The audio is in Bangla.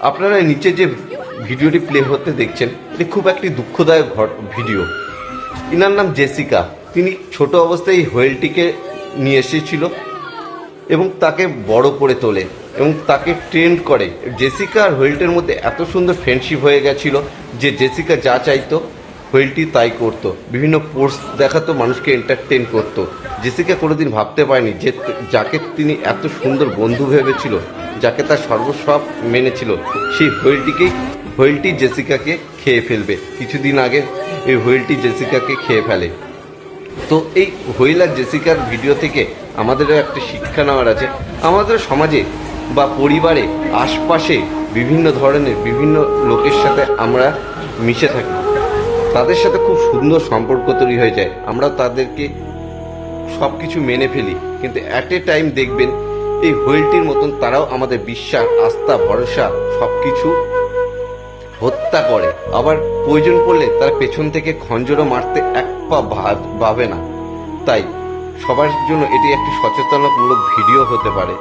আপনারা নিচে যে ভিডিওটি প্লে হতে দেখছেন, এটি খুব একটি দুঃখদায়ক ভিডিও। ইনার নাম জেসিকা। তিনি ছোট অবস্থায় এই হোয়েলটিকে নিয়ে এসেছিল এবং তাকে বড় করে তোলে এবং তাকে ট্রেন্ড করে। জেসিকা আর হোয়েলটের মধ্যে এত সুন্দর ফ্রেন্ডশিপ হয়ে গেছিল যে জেসিকা যা চাইতো হোয়েলটি তাই করতো। বিভিন্ন পোস্ট দেখাতো, মানুষকে এন্টারটেন করতো। জেসিকা কোনোদিন ভাবতে পারেনি যে যাকে তিনি এত সুন্দর বন্ধু ভেবেছিল, যাকে তার সর্বস্ব মেনেছিল, সেই হোয়েলটি জেসিকাকে খেয়ে ফেলবে। কিছুদিন আগে এই হোয়েলটি জেসিকাকে খেয়ে ফেলে। তো এই হোয়েল আর জেসিকার ভিডিও থেকে আমাদেরও একটা শিক্ষা নেওয়ার আছে। আমাদের সমাজে বা পরিবারে আশপাশে বিভিন্ন ধরনের বিভিন্ন লোকের সাথে আমরা মিশে থাকি, তাদের সাথে খুব সুন্দর সম্পর্ক তৈরি হয়ে যায়। আমরা তাদেরকে সব কিছু মেনে ফেলি, কিন্তু অ্যাট এ টাইম দেখবেন এই হোয়েলটির মতন তারাও আমাদের বিশ্বাস, আস্থা, ভরসা সব কিছু হত্যা করে। আবার প্রয়োজন পড়লে তারা পেছন থেকে খঞ্জরও মারতে এক পা ভাবে না। তাই সবার জন্য এটি একটি সচেতনমূলক ভিডিও হতে পারে।